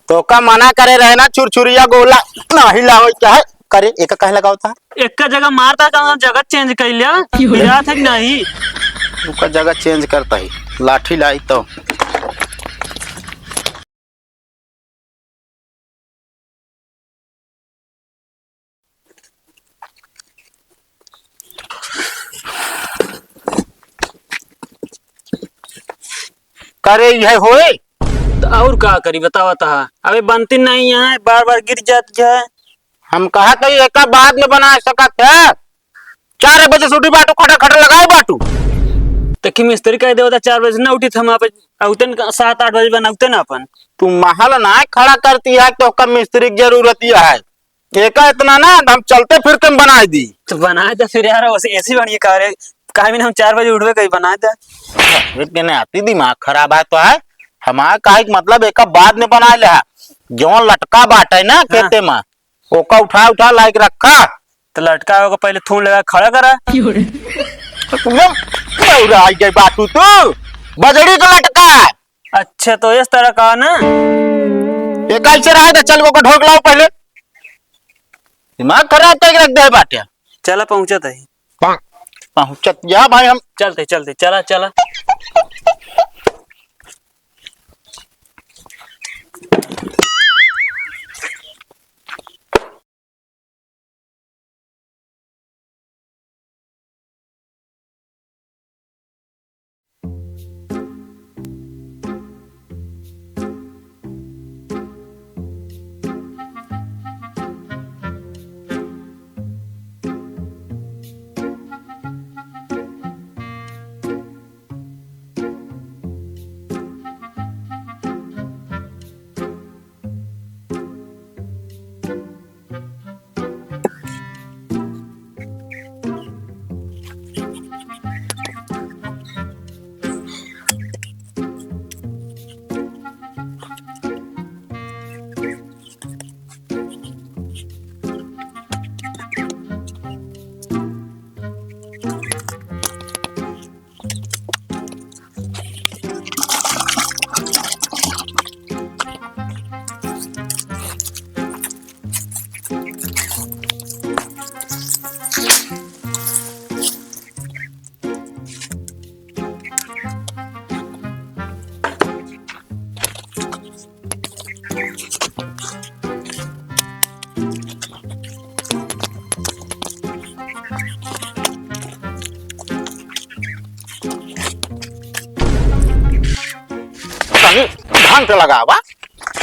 तो का मना करे रहे ना चुरचुरिया गोला नहीं लाओ चाहे करे एक कहे लगाओ था एक का जगह मारता का जगह चेंज कर लिया बिरा था कि नहीं। उसका जगह चेंज करता ही लाठी लाई तो करे यह होए तो और का करी बतावा था अबे बनती नहीं है बार बार गिर जाती है। हम कहा तो एक बाद में बना सकत है 4 बजे छुट्टी बाटू खड़ा खड़ा लगाए बाटू तो कि मिस्त्री कह देता 4 बजे ना उठी हम औते 7-8 बजे बनाते ना अपन। तू महल ना खड़ा करती है तो का मिस्त्री की जरूरत ही है एक इतना ना हम चलते फिरते हम बना दी तो बनाए तो फिर यार ऐसी बढ़िया कार्य कहा भी हम 4 बजे उठवे कहीं बनाए थे। नहीं आती दिमाग खराब है तो है हमारा का मतलब एक बाद में बना ले जो लटका बाटे ना खेते में ओका उठा उठा लाइक रखा तो लटका होगा पहले थून लगा खड़ा करा आई गई बाटू तू बजड़ी का लटका। अच्छा तो इस तरह का ना ये कैसे रहा था चल वो ढोक लाओ पहले दिमाग खराब करके रख दे बाटे चला पहुंचा था पहुंचत जा भाई हम चलते चलते चला चला।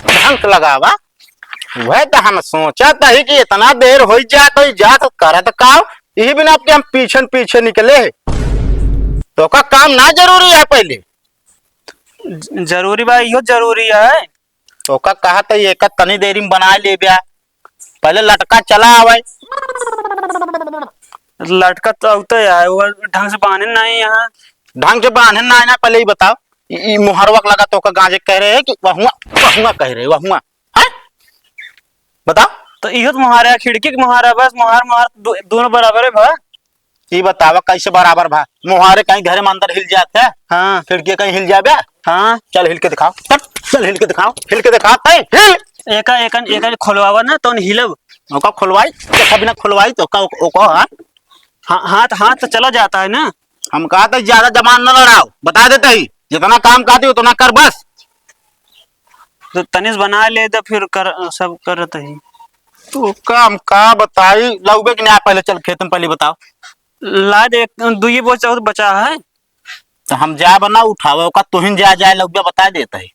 ढंग लगावा वह तो हम सोचा था ही कि इतना देर हो जा तो करत का यही बिना आपके हम पीछे निकले तो का काम ना जरूरी है पहले जरूरी भाई यो जरूरी है तो का कहा था एक तनी देरी में बना ले ब्या पहले लटका चला आवे लटका तो होता है वो ढंग से बांधे नहीं यहाँ ढंग से बांधे ना पहले ही बताओ मुहरवक लगा तो का गांजे कह रहे हैं कि वहुआ कह रहे वहुआ है बताओ तो इहो तो मुहारा खिड़की के मुहारा बस मुहार दोनों बराबर है भा ये बतावा कैसे बराबर भा मुहारे कहीं घरे में अंदर हिल जाते हैं हाँ खिड़की कहीं हिल जाबे हाँ चल हिल के दिखाओ चल हिल के दिखाओ हिल एक खोलवावा ना तो हिलब ओका खुलवाई देखा बिना खुलवाई तो का ओका हाथ तो चला जाता है ना। हम कहा था ज्यादा जमान न लड़ाओ बता देते ही जितना काम कहती उतना कर बस तो तनिष बना ले तो फिर कर सब करत ही तो काम का बताई लौबे कि नहीं पहले चल खेत में पहले बताओ ला दे दुई बोझ और बचा है तो हम जाए बना उठावे ओका तुहिन जाए लौबे बता देता है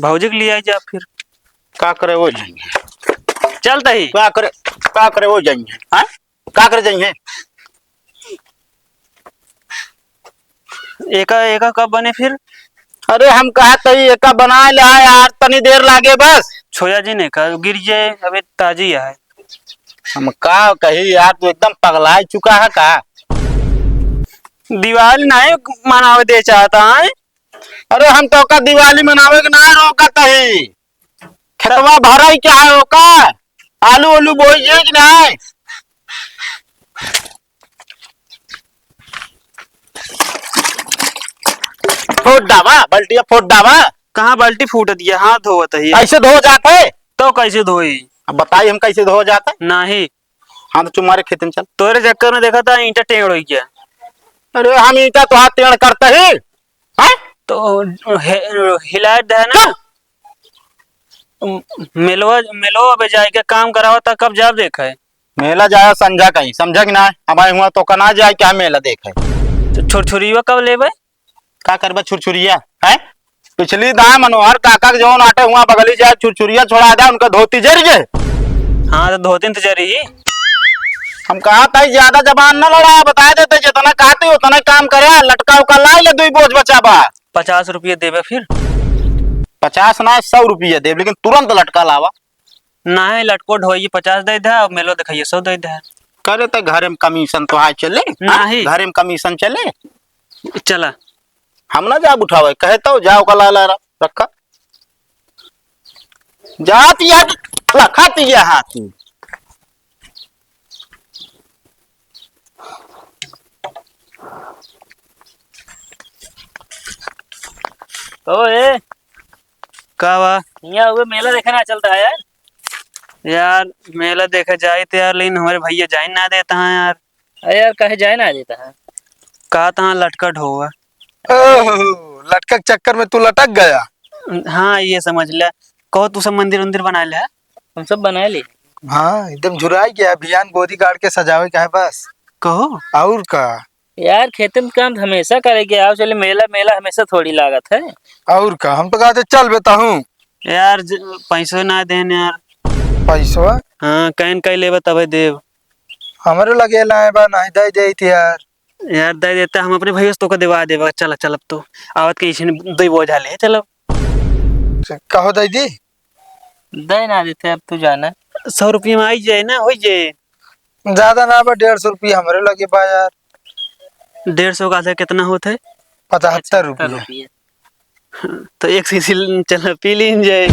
भौजी के लिए जा फिर का करे वो जाएंगे चलता ही का करे वो जाएंगे हाँ का करे जाएंगे एका कब बने फिर अरे हम कहा तही एक बना ले यार तनी देर लागे बस छोया जी ने कहा गिर जाए अबे ताजी है हम का कही यार तू एकदम पगला चुका है का दिवाली नहीं मनावे दे चाहता है। अरे हम तो का दिवाली मनावे के ना रोका तही खेतवा भरा ही क्या है ओका आलू बोइए कि नहीं फोड़ डावा बल्टिया फोड़ डावा कहाँ बाल्टी फूट दिया, हाथ धोवत है। ऐसे धो जाते है? तो कैसे धोई? अब बताइए हम कैसे धो जाते है? नहीं, हाँ तो तुम्हारे खेत में चल। तोरे चक्कर में देखा था ईंटा टेढ़ हो गया। अरे हम ईटा तो हाथ टेढ़ करते ही हैं? तो हिला दे ना। मेलवा मेलवा बेजाय के काम करावा था, कब जाब देखा है। मेला जाए संझा कहीं, समझा कि ना? हमारे हुआ तो कना जाए क्या मेला देखे। तो छुरछुरीवा कब लेबे? का करबा छुरछुरिया है? पिछली दाए मनोहर काका के जौन आटे हुआ बगली जाए छुरछुरिया छोड़ा दे, उनका धोती जर गए। हाँ तो धोती तो जरी। हम कहा था ज्यादा जबान न लड़ा, बता देते जितना कहते उतना काम करे। लटका उका ला ले, दुई बोझ बचा बा। 50 रुपये देवे फिर। 50 ना 100 रुपये दे, लेकिन तुरंत लटका लावा। ना है लटको ढोई 50 दे दे, मेलो दिखाइए 100 दे दे। करे तो घरे में कमीशन तो हाय चले। नहीं। घरे में कमीशन चले। चला हम ना जा उठावे, कहता हूँ जाओ कला ला रखा जाती है रखाती है हाथ। तो का वा यहाँ हुए मेला देखना चलता है यार। यार मेला देखा जाए तो यार, लेकिन हमारे भैया जाए ना देता है यार। अरे यार कहे जाए ना देता है। कहा था लटकट होगा। लटक चक्कर में तू लटक गया। हाँ ये समझ ले। कहो तू सब मंदिर वंदिर बना ले। हम सब बना ली। हाँ एकदम झुराई गया, अभियान गोदी गाड़ के सजावे का है बस। कहो और का यार खेत में काम हमेशा करेंगे, आओ चले मेला मेला हमेशा थोड़ी लागत है। और का हम तो कहते चल बेटा हूँ। यार पैसों ना देने यार। पैसा हाँ कहीं कहीं ले तबे देव। हमारे लगे लाए बा नहीं दे दे थी यार। यार दे देता, हम अपने भैया तो को दिवा देवा। चल चल अब तो आवत के इसी दो बोझा ले चलो। कहो दीदी दे ना देते, अब तू जाना। 100 रुपये में आई जाए ना, हो जाए। ज्यादा ना बा 150 रुपये हमारे लगे बा यार। 150 का आधा कितना होता है? 75 रुपये। तो एक सीसी चल पी लीन जाए।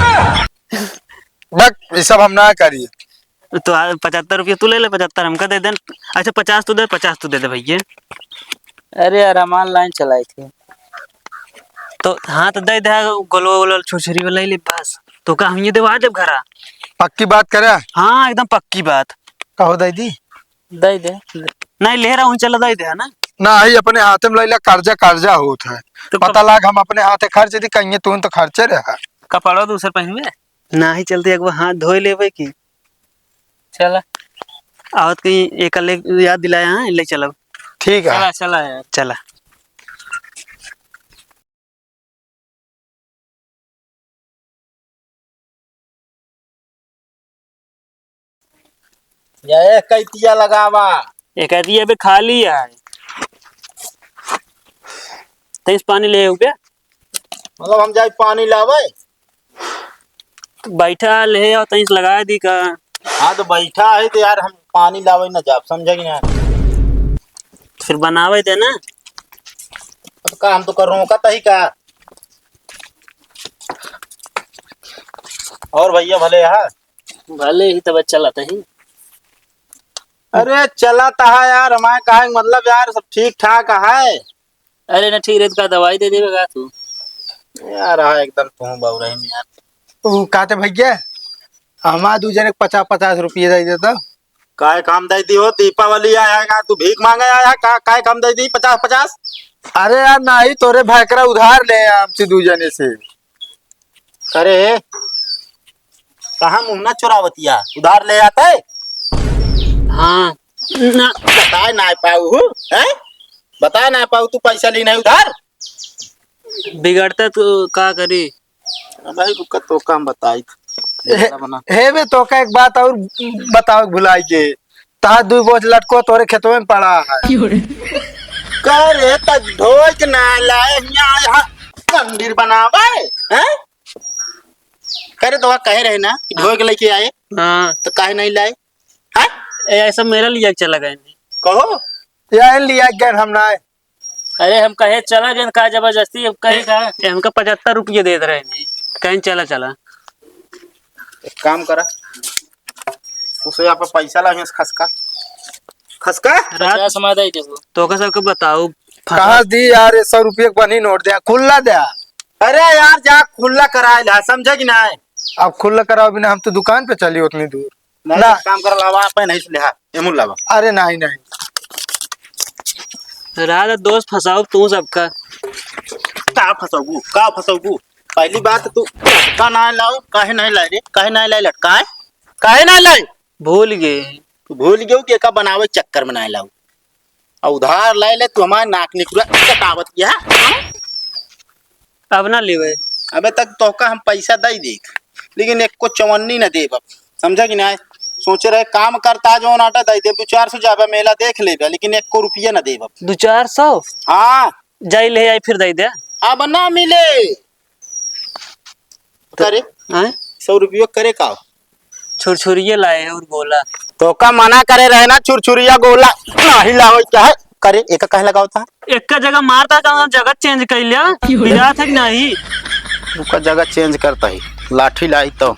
बक ये सब हम ना करिए। तो 75 रुपये तू ले ले, 75 हमका दे दे। अच्छा 50 तू दे, 50 तू दे दे भैया। अरे यार हमार लाइन चलाई थी। तो हाँ तो दे दे, गोलो गोलो छुरछुरी वाला ले बस। तो का हम ये देवा जब घरा। पक्की बात करे। हाँ एकदम पक्की बात। कहो दीदी दे दे। नहीं ले रहा हूँ, चल दे दे ना। ना ही अपने हाथ में लैला कर्जा कर्जा होता है। तो पता लाग हम अपने हाथे खर्च दी कहीं तू तो खर्चे रहा। कपड़ा दूसर पहनवे। ना ही चलते एक बार हाथ धोई लेवे की। चला आवत कहीं एक ले याद दिलाया। हाँ ले चलो। ठीक है चला चला यार। चला। ये कैतिया लगावा। एक आदि अबे खाली है। तेज पानी ले हो गया। मतलब हम जाए पानी लावे। तो बैठा ले और तेज लगा दी का। हाँ तो बैठा है तो यार हम पानी लावे ना जाब, समझे कि ना? फिर बनावे दे ना। तो का हम तो कर रहा हूँ ही का। और भैया भले यार। भले ही तब चला ही। अरे चला था यार, हमारे कहा मतलब यार सब ठीक ठाक है। अरे ना ठीक रेत का दवाई दे देगा तू। यार हाँ एकदम तुम बहु रही यार। तू कहते भैया हमारा दू जने 50-50 रुपये दे देता। काय काम दे दी हो, दीपावली आएगा तू भीख मांगे आया का, काय काम दे दी 50-50। अरे यार ना ही तोरे भैकरा उधार ले हमसे दू जने से। करे कहा मुंह चुरावतिया उधार ले आता है। हाँ ना बताए ना पाऊ है, बताए ना पाऊ तू पैसा ली नहीं उधार। बिगड़ता तो का करी। भाई रुका तो काम बताई हे बे तो का एक बात और बताओ भुलाई के। तहा दू बोझ लटको तोरे खेतों में पड़ा है। करे त ढोक ना लाए यहाँ मंदिर बनावे हैं। करे तो कहे रहे ना ढोक लेके आए। हाँ तो काहे नहीं लाए हैं? ऐसा मेरा लिया चला गया। कहो या लिया गया हम ना। अरे हम कहे चला गए का जबरदस्ती, अब कहे का। हमका 75 रुपये दे रहे हैं। कहीं चला चला। एक काम करा उसे यहाँ पे पैसा ला खसका खसका। रात समाधाई देखो तो का सबको बताओ। कहा दी यार 100 रुपये बनी नोट दे खुला दे। अरे यार जा खुला कराए ला, समझे कि नहीं? अब खुला कराओ बिना हम तो दुकान पे चली उतनी दूर। नहीं ना। काम कर लावा पे नहीं से लिहा एमुल लावा। अरे नहीं नहीं रात दोस्त फंसाओ तू सबका। का फसोगू पहली बात तू का ना लाओ, काहे नहीं लाई रे, काहे नहीं लाई लटकाए, काहे नहीं लाई? भूल गए। तू भूल गयो कि एका बनावे के चक्कर में नहीं लाऊ, और उधार लाई ले तू हमारे नाक निकुरा कटावत किया। अब ना लेवे। अबे तक तोहका हम पैसा दे देख, लेकिन एक को चवन्नी न देब, अब समझा कि नहीं? सोचे रहे काम करता जो नाटा दे दे, 200-400 जाबे मेला देख ले, लेकिन 1 को रुपया न देब। 200-400 हाँ जाई ले आई फिर दे दे। अब ना मिले करे हैं 100 रुपया करे का छुरछुरिये लाए है और गोला। तो का मना करे रहे ना, छुरछुरिया गोला नहीं लाओ क्या है करे, एक कहे लगाओ था एक का जगह मारता था जगह चेंज कर लिया बिरा था कि नहीं। उसका जगह चेंज करता ही लाठी लाई तो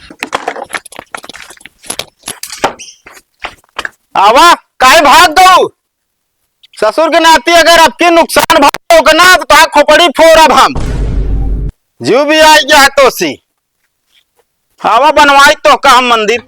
आवा काहे भाग दो ससुर के नाती, अगर आपके नुकसान भाग ना तो खोपड़ी फोड़, अब हम जीव भी आई गया तो सी आवा बनवाई तो का हम मंदिर